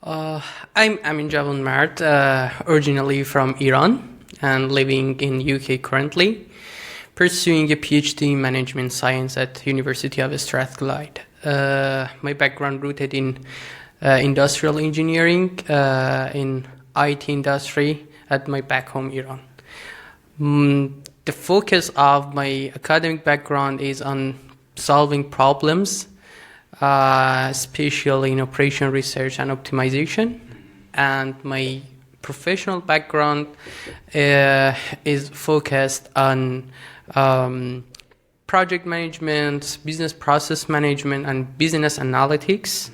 Uh, I'm Amin Javanmard, originally from Iran and living in UK currently, pursuing a PhD in management science at University of Strathclyde. My background rooted in industrial engineering in IT industry at my back home Iran. The focus of my academic background is on solving problems, especially in operation research and optimization. And my professional background is focused on project management, business process management, and business analytics.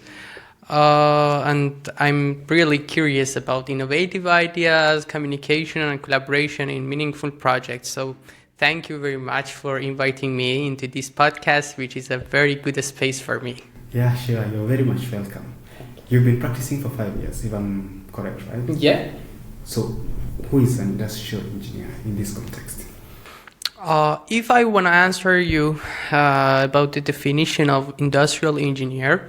And I'm really curious about innovative ideas, communication, and collaboration in meaningful projects. So thank you very much for inviting me into this podcast, which is a very good space for me. Yeah, sure. You're very much welcome. You've been practicing for 5 years, if I'm correct, right? Yeah. So who is an industrial engineer in this context? If I want to answer you about the definition of industrial engineer,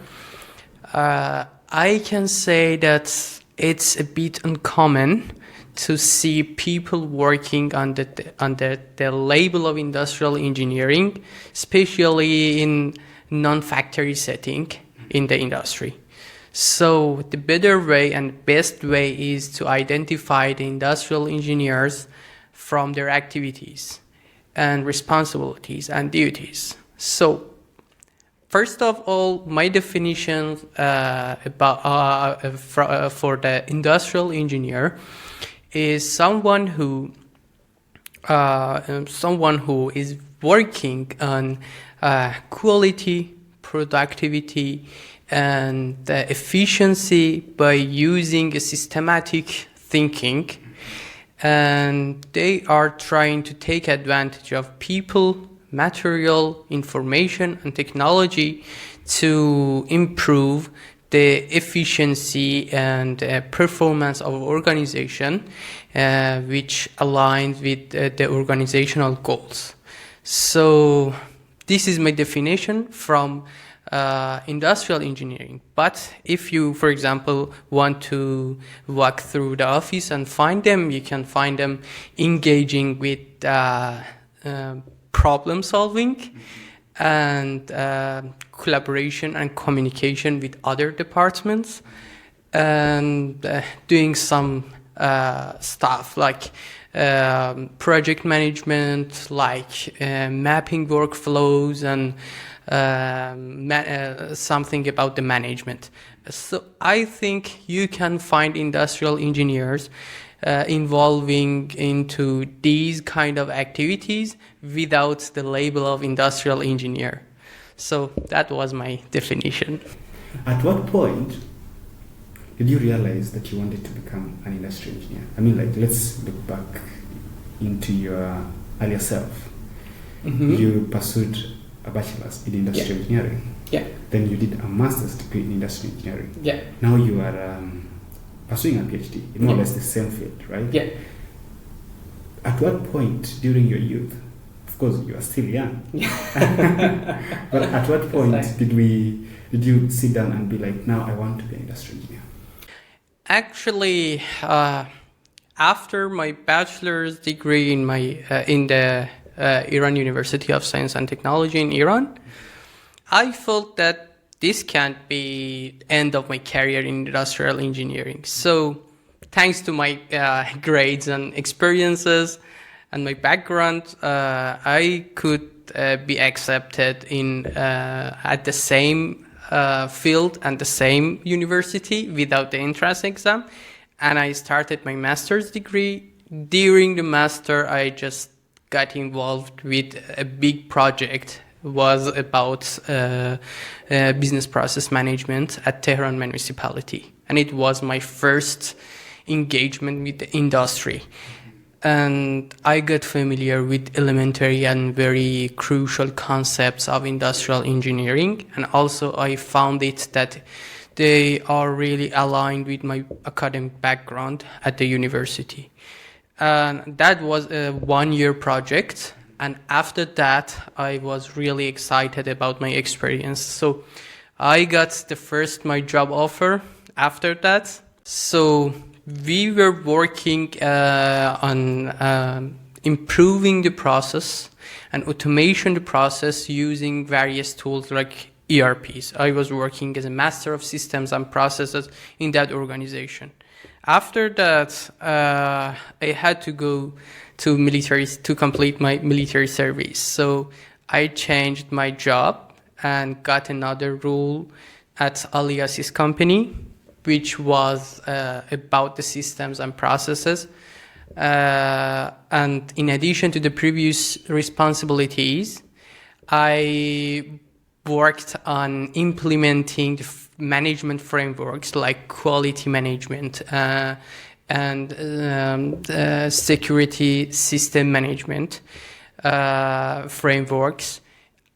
I can say that it's a bit uncommon to see people working under the label of industrial engineering, especially in non-factory setting in the industry. So the better way and best way is to identify the industrial engineers from their activities and responsibilities and duties. So first of all, my definition for the industrial engineer is someone who is working on quality, productivity, and efficiency by using a systematic thinking, and they are trying to take advantage of people, material, information, and technology to improve the efficiency and performance of organization, which aligns with the organizational goals. So this is my definition from industrial engineering. But if you, for example, want to walk through the office and find them, you can find them engaging with problem solving and collaboration and communication with other departments, and doing some stuff like project management, like mapping workflows and something about the management. So I think you can find industrial engineers involving into these kind of activities without the label of industrial engineer. So that was my definition. At what point did you realize that you wanted to become an industrial engineer? I mean, like, let's look back into your earlier self. Mm-hmm. You pursued a bachelor's in industrial engineering. Yeah. Then you did a master's degree in industrial engineering. Yeah. Now you are pursuing a PhD in more or less the same field, right? Yeah. At what point during your youth, of course you are still young, but at what point did you sit down and be like, now I want to be an industrial engineer? Actually, after my bachelor's degree in the Iran University of Science and Technology in Iran, I felt that this can't be the end of my career in industrial engineering. So thanks to my grades and experiences and my background, I could be accepted in at the same field and the same university without the entrance exam. And I started my master's degree. During the master, I just got involved with a big project. Was about business process management at Tehran municipality. And it was my first engagement with the industry. And I got familiar with elementary and very crucial concepts of industrial engineering. And also I found it that they are really aligned with my academic background at the university. And that was a 1-year project. And after that, I was really excited about my experience. So I got my job offer after that. So we were working on improving the process and automation the process using various tools like ERPs. I was working as a master of systems and processes in that organization. After that, I had to go to military to complete my military service. So I changed my job and got another role at Alias's company, which was about the systems and processes. And in addition to the previous responsibilities, I worked on implementing the management frameworks like quality management and security system management frameworks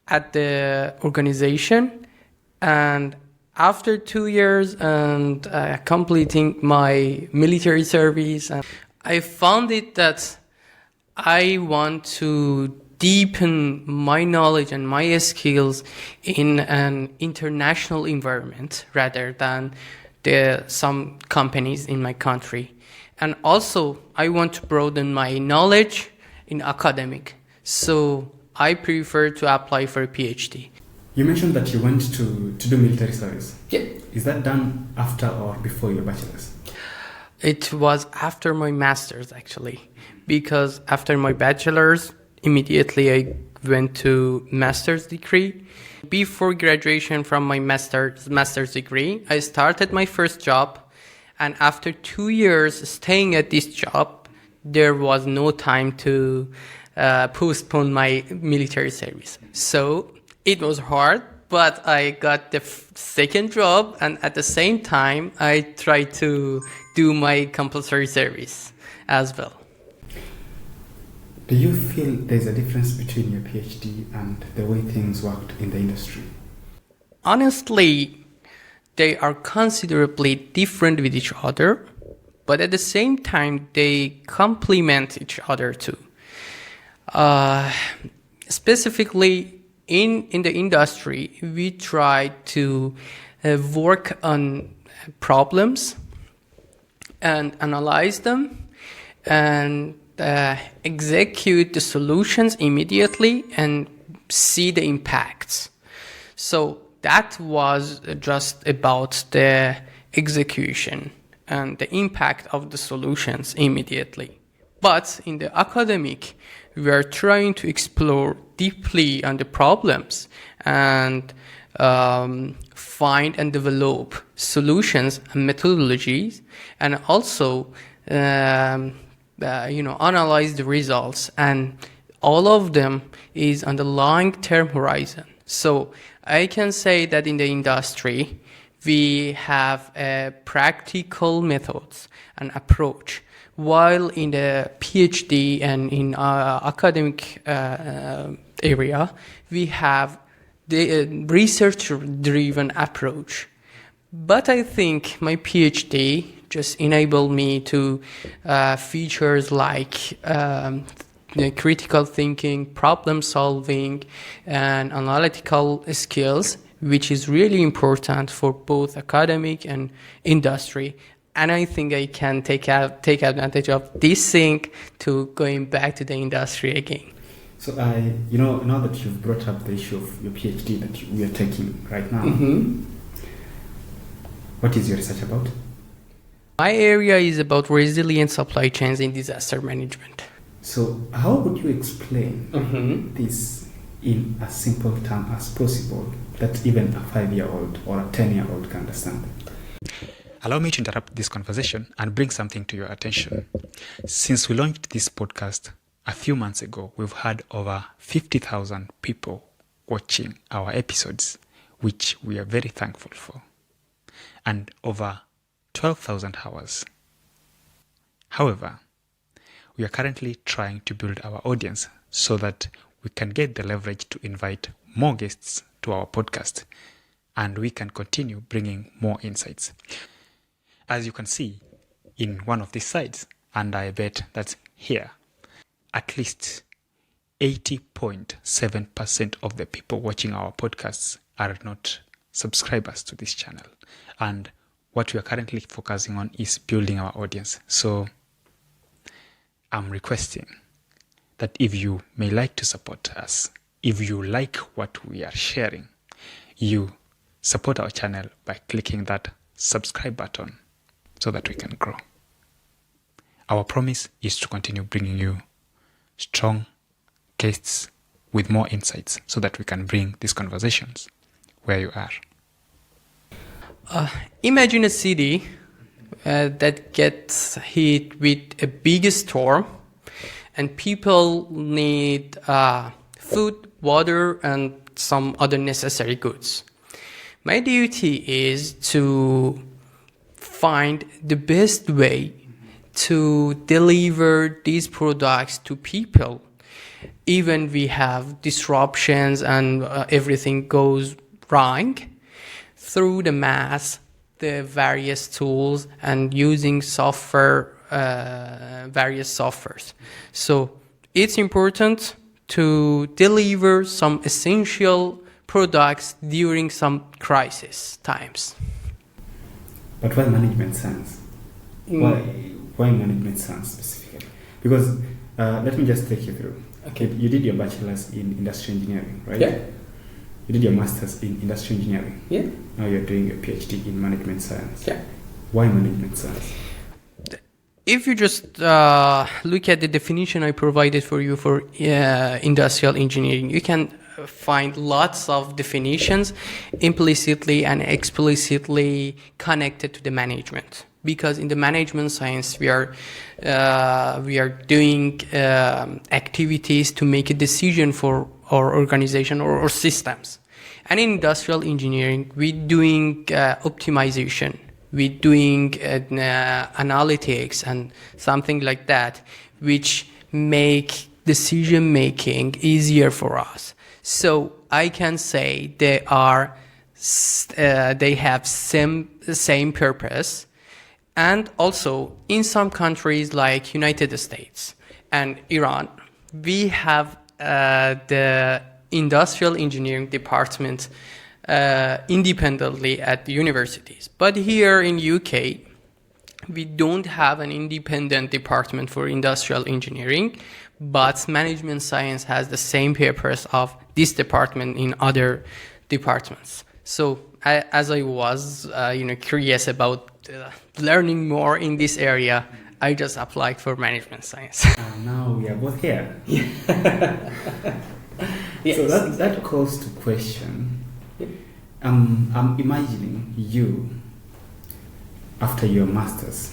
at the organization. And after 2 years and completing my military service, I found it that I want to deepen my knowledge and my skills in an international environment rather than some companies in my country. And also, I want to broaden my knowledge in academic. So I prefer to apply for a PhD. You mentioned that you went to do military service. Yeah. Is that done after or before your bachelor's? It was after my master's, actually, because after my bachelor's, immediately I went to master's degree. Before graduation from my master's degree, I started my first job, and after 2 years staying at this job, there was no time to postpone my military service. So it was hard, but I got the second job, and at the same time, I tried to do my compulsory service as well. Do you feel there's a difference between your PhD and the way things worked in the industry? Honestly, they are considerably different with each other, but at the same time, they complement each other too. Specifically, in the industry, we try to work on problems and analyze them and execute the solutions immediately and see the impacts. So that was just about the execution and the impact of the solutions immediately. But in the academic, we are trying to explore deeply on the problems and find and develop solutions and methodologies, and also analyze the results, and all of them is on the long-term horizon. So I can say that in the industry, we have practical methods and approach, while in the PhD and in academic area, we have the research-driven approach. But I think my PhD just enabled me to features like critical thinking, problem solving, and analytical skills, which is really important for both academic and industry. And I think I can take advantage of this thing to going back to the industry again. So now that you've brought up the issue of your PhD that we are taking right now, what is your research about? My area is about resilient supply chains in disaster management. So how would you explain this in as simple term as possible that even a 5-year-old or a 10-year-old can understand? Allow me to interrupt this conversation and bring something to your attention. Since we launched this podcast a few months ago, we've had over 50,000 people watching our episodes, which we are very thankful for, and over 12,000 hours. However, we are currently trying to build our audience so that we can get the leverage to invite more guests to our podcast, and we can continue bringing more insights. As you can see in one of these slides, and I bet that's here, at least 80.7% of the people watching our podcasts are not subscribers to this channel. And what we are currently focusing on is building our audience. So I'm requesting that if you may like to support us, if you like what we are sharing, you support our channel by clicking that subscribe button so that we can grow. Our promise is to continue bringing you strong guests with more insights so that we can bring these conversations where you are. Imagine a city that gets hit with a big storm and people need food, water, and some other necessary goods. My duty is to find the best way to deliver these products to people. Even we have disruptions and everything goes wrong, through the math, the various tools, and using software, various softwares. So it's important to deliver some essential products during some crisis times. But why management science? Why management science specifically? Because let me just take you through. Okay. You did your bachelor's in industrial engineering, right? Yeah. You did your master's in industrial engineering. Yeah. Now you're doing your PhD in management science. Yeah. Why management science? If you just look at the definition I provided for you for industrial engineering, you can find lots of definitions implicitly and explicitly connected to the management. Because in the management science, we are doing activities to make a decision for our organization or systems. And in industrial engineering, we're doing optimization. We're doing analytics and something like that, which make decision making easier for us. So I can say they have same purpose. And also in some countries like United States and Iran, we have the industrial engineering department independently at the universities. But here in UK, we don't have an independent department for industrial engineering, but management science has the same purpose of this department in other departments. So as I was curious about learning more in this area, I just applied for management science. Now we are both here. Yes. So that calls to question. I'm imagining you, after your master's,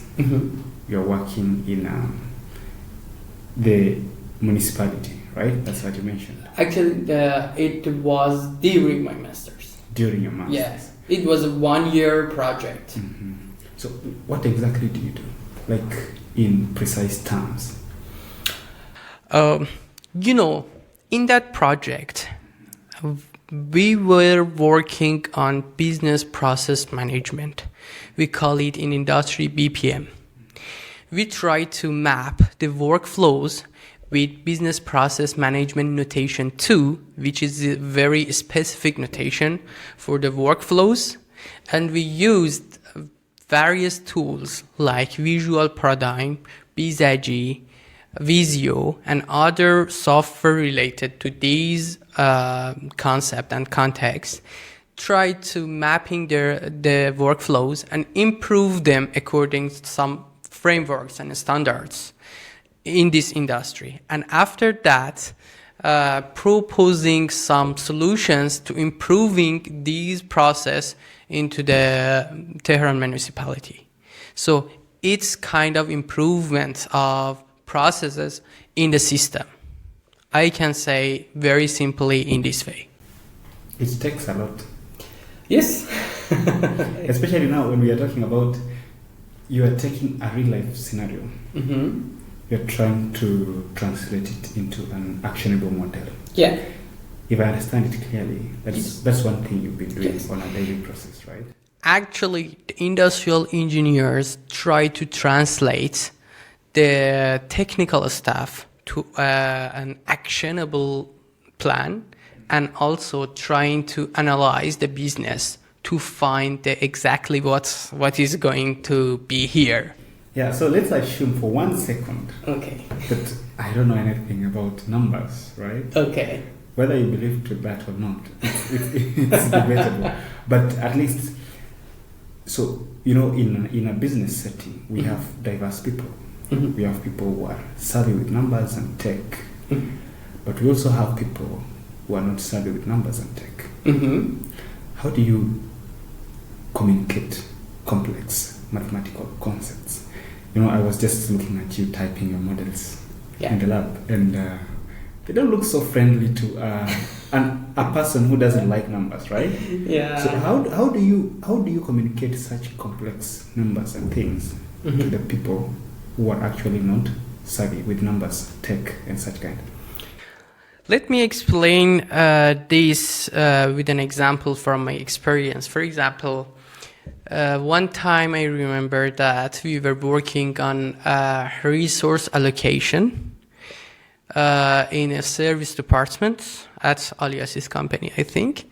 you're working in the municipality, right? That's what you mentioned. Actually, it was during my master's. During your master's? Yes. It was a 1-year project. Mm-hmm. So what exactly do you do? Like in precise terms? In that project, we were working on business process management. We call it in industry BPM. We try to map the workflows with business process management notation 2, which is a very specific notation for the workflows. And we used various tools like Visual Paradigm, Visagi, Visio, and other software related to these concept and context, try to mapping the workflows and improve them according to some frameworks and standards in this industry. And after that, proposing some solutions to improving these process into the Tehran municipality. So it's kind of improvement of processes in the system. I can say very simply in this way. It takes a lot. Yes. Especially now when we are talking about, you are taking a real life scenario. Mm-hmm. You're trying to translate it into an actionable model. Yeah. If I understand it clearly, that's one thing you've been doing Yes. on a daily process, right? Actually, the industrial engineers try to translate the technical stuff to an actionable plan, and also trying to analyze the business to find exactly what is going to be here. Yeah, so let's assume for 1 second Okay. that I don't know anything about numbers, right? Okay. Whether you believe to that or not, it's debatable. But at least, so, in a business setting, we have diverse people. Mm-hmm. We have people who are savvy with numbers and tech. Mm-hmm. But we also have people who are not savvy with numbers and tech. Mm-hmm. How do you communicate complex mathematical concepts? I was just looking at you typing your models in the lab, and they don't look so friendly to a person who doesn't like numbers, right? Yeah. So how do you communicate such complex numbers and things to the people who are actually not savvy with numbers, tech, and such kind? Let me explain this with an example from my experience. For example, one time I remember that we were working on resource allocation in a service department at Alias's company, I think.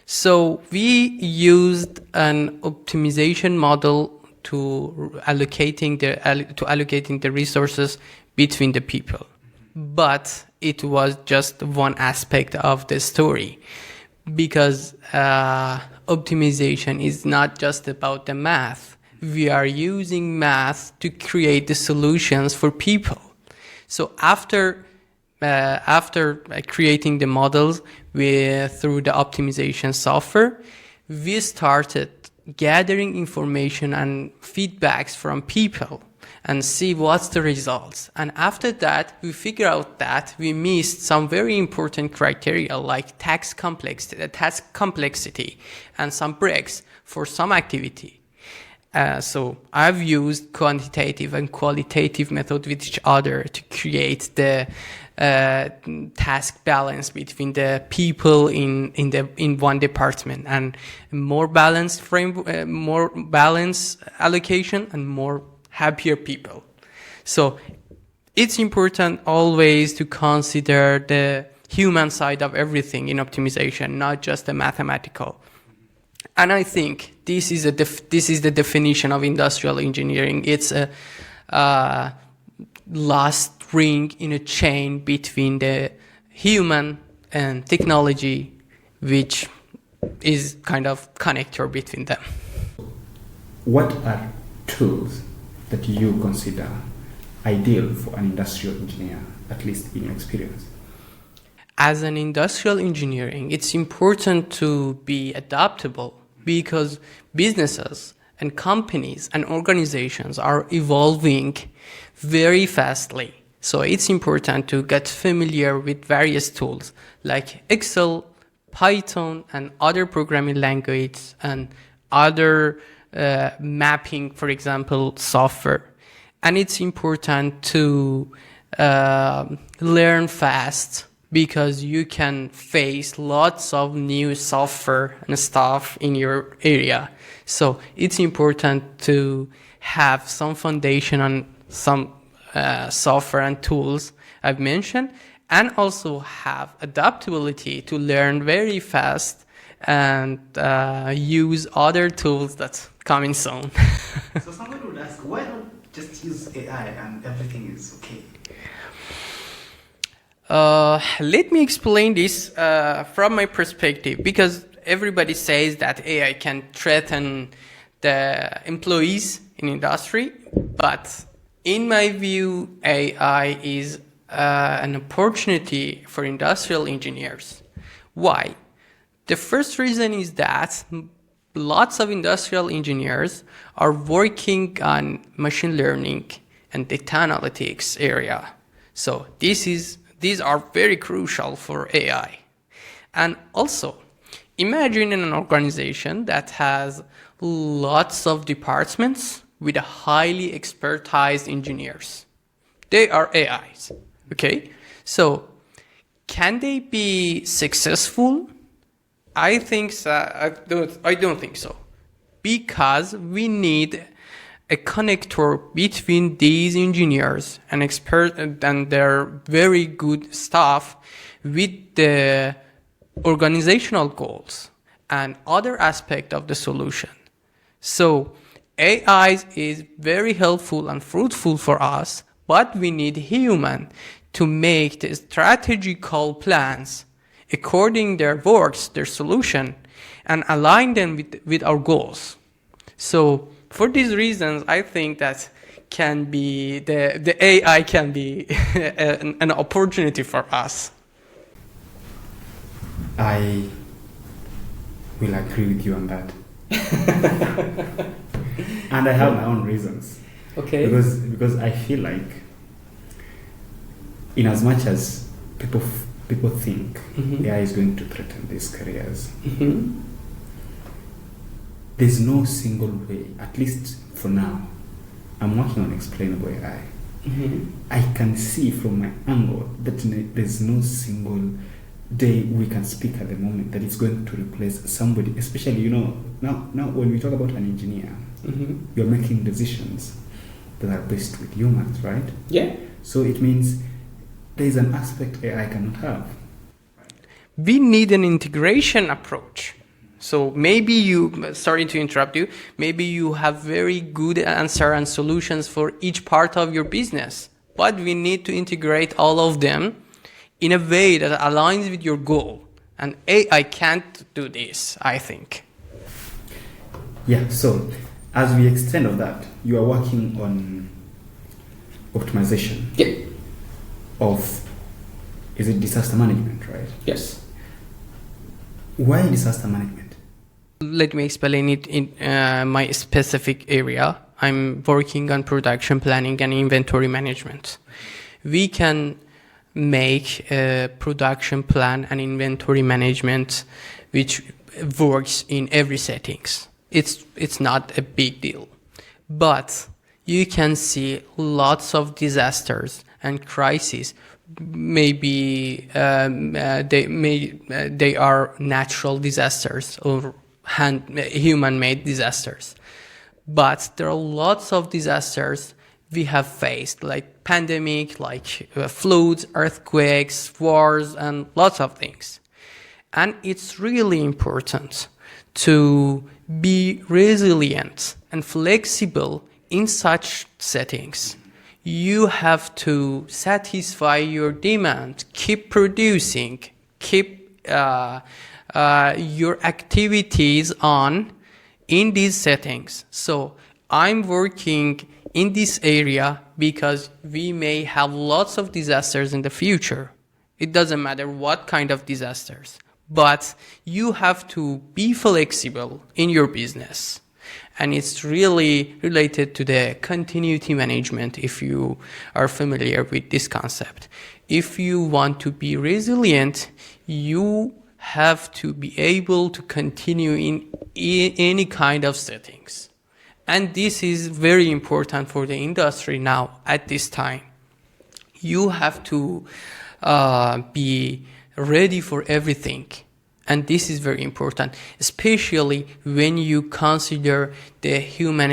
So we used an optimization model to allocating the resources between the people. But it was just one aspect of the story, because optimization is not just about the math. We are using math to create the solutions for people. So after creating the models through the optimization software, we started gathering information and feedbacks from people and see what's the results. And after that, we figure out that we missed some very important criteria like task complexity and some breaks for some activity. So I've used quantitative and qualitative method with each other to create the task balance between the people in one department, and more balanced more balanced allocation and more happier people. So it's important always to consider the human side of everything in optimization, not just the mathematical. And I think this is the definition of industrial engineering. It's a last ring in a chain between the human and technology, which is kind of connector between them. What are tools that you consider ideal for an industrial engineer, at least in your experience? As an industrial engineering, it's important to be adaptable, because businesses and companies and organizations are evolving very fastly. So it's important to get familiar with various tools like Excel, Python, and other programming languages, and other mapping, for example, software. And it's important to learn fast, because you can face lots of new software and stuff in your area. So it's important to have some foundation on some software and tools I've mentioned, and also have adaptability to learn very fast and use other tools that coming soon. So somebody would ask, why not just use AI and everything is okay? Let me explain this from my perspective, because everybody says that AI can threaten the employees in industry, but in my view, AI is an opportunity for industrial engineers. Why? The first reason is that lots of industrial engineers are working on machine learning and data analytics area. So these are very crucial for AI. And also, imagine an organization that has lots of departments with highly expertized engineers. They are AIs, okay? So, can they be successful? I think so. I don't think so, because we need a connector between these engineers and expert and their very good staff with the organizational goals and other aspect of the solution. So AI is very helpful and fruitful for us, but we need human to make the strategical plans according their works, their solution, and align them with our goals. So for these reasons, I think that can be the AI can be an opportunity for us. I will agree with you on that. And I have my own reasons. Okay. Because I feel like, in as much as people think AI is going to threaten these careers, there's no single way, at least for now. I'm working on explainable AI. I can see from my angle that there's no single day we can speak at the moment that it's going to replace somebody, especially, now when we talk about an engineer, you're making decisions that are based with humans, right? Yeah. So it means there's an aspect AI cannot have. We need an integration approach. So maybe sorry to interrupt you, maybe you have very good answer and solutions for each part of your business, but we need to integrate all of them in a way that aligns with your goal. And AI can't do this, I think. Yeah, so as we extend on that, you are working on optimization of, is it disaster management, right? Yes. Why disaster management? Let me explain it in my specific area. I'm working on production planning and inventory management. We can make a production plan and inventory management which works in every settings. It's not a big deal, but you can see lots of disasters and crises. Maybe they are natural disasters or human-made disasters, but there are lots of disasters we have faced, like pandemic, like floods, earthquakes, wars, and lots of things. And it's really important to be resilient and flexible in such settings. You have to satisfy your demand, keep producing, keep your activities on in these settings. So I'm working in this area because we may have lots of disasters in the future. It doesn't matter what kind of disasters, but you have to be flexible in your business. And it's really related to the continuity management, if you are familiar with this concept. If you want to be resilient, you have to be able to continue in any kind of settings. And this is very important for the industry now at this time. You have to be ready for everything. And this is very important, especially when you consider the human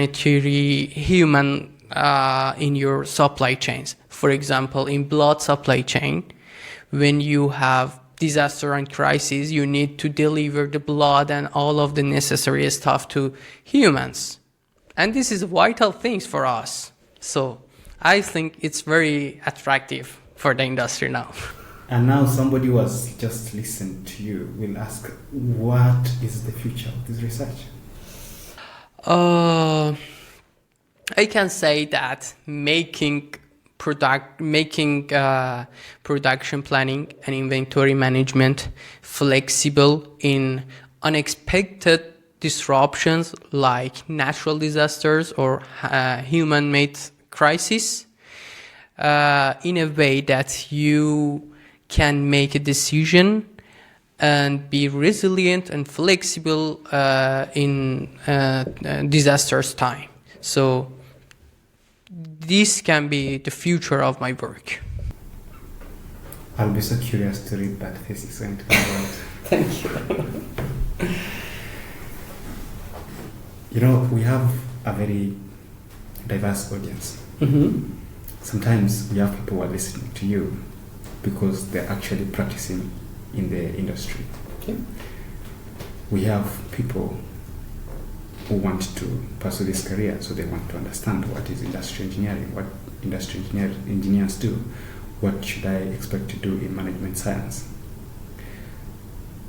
in your supply chains. For example, in blood supply chain, when you have disaster and crisis, you need to deliver the blood and all of the necessary stuff to humans. And this is vital things for us. So I think it's very attractive for the industry now. And now somebody who has just listened to you will ask, what is the future of this research? I can say that making production planning and inventory management flexible in unexpected disruptions like natural disasters or human-made crises in a way that you can make a decision and be resilient and flexible in disaster's time. So this can be the future of my work. I'll be so curious to read that thesis going to come out. Thank you. We have a very diverse audience. Sometimes we have people who are listening to you because they're actually practicing in the industry. Okay. we have people who want to pursue this career, so they want to understand what is industrial engineering, what engineers do, what should I expect to do in management science.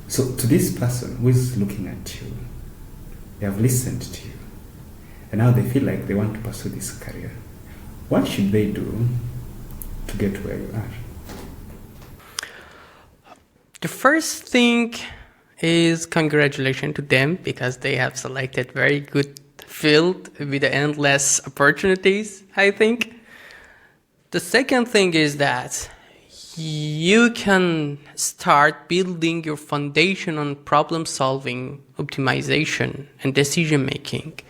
So to this person who is looking at you, they have listened to you, and now they feel like they want to pursue this career. What should they do to get where you are? The first thing is congratulations to them, because they have selected very good field with endless opportunities, I think. The second thing is that you can start building your foundation on problem solving, optimization, and decision making.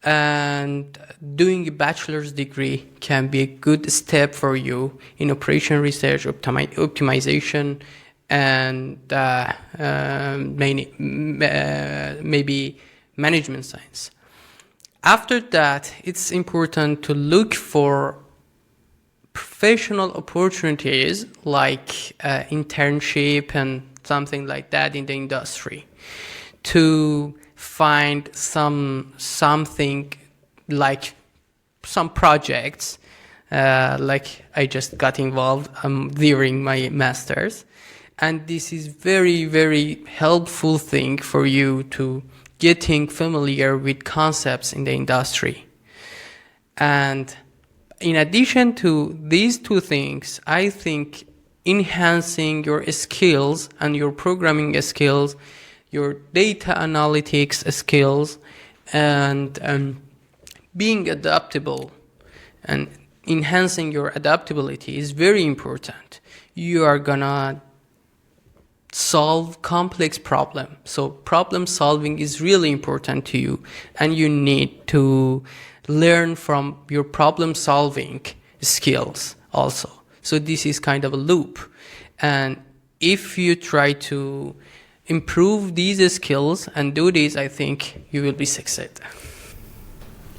And doing a bachelor's degree can be a good step for you in operation research, optimization, and maybe management science. After that, it's important to look for professional opportunities like internship and something like that in the industry, to find something like some projects like I just got involved during my master's. And this is very, very helpful thing for you to getting familiar with concepts in the industry. And in addition to these two things, I think enhancing your skills and your programming skills, your data analytics skills, and being adaptable and enhancing your adaptability is very important. You are gonna solve complex problem. So problem solving is really important to you, and you need to learn from your problem solving skills also. So this is kind of a loop. And if you try to improve these skills and do this, I think you will be succeed.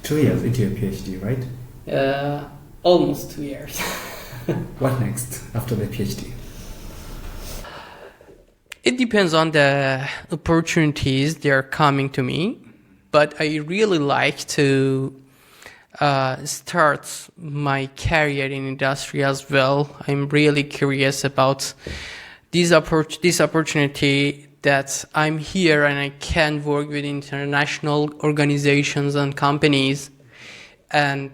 2 years into your PhD, right? Almost 2 years. What next after the PhD? It depends on the opportunities that are coming to me, but I really like to start my career in industry as well. I'm really curious about this opportunity that I'm here and I can work with international organizations and companies and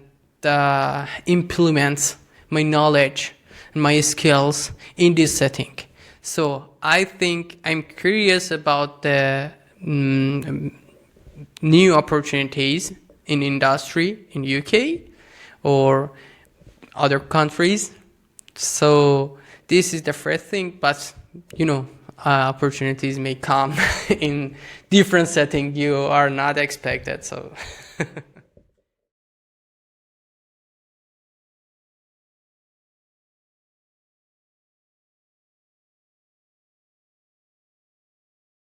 implement my knowledge and my skills in this setting. So I think I'm curious about the new opportunities in industry in UK or other countries. So this is the first thing, but opportunities may come in different setting you are not expected. So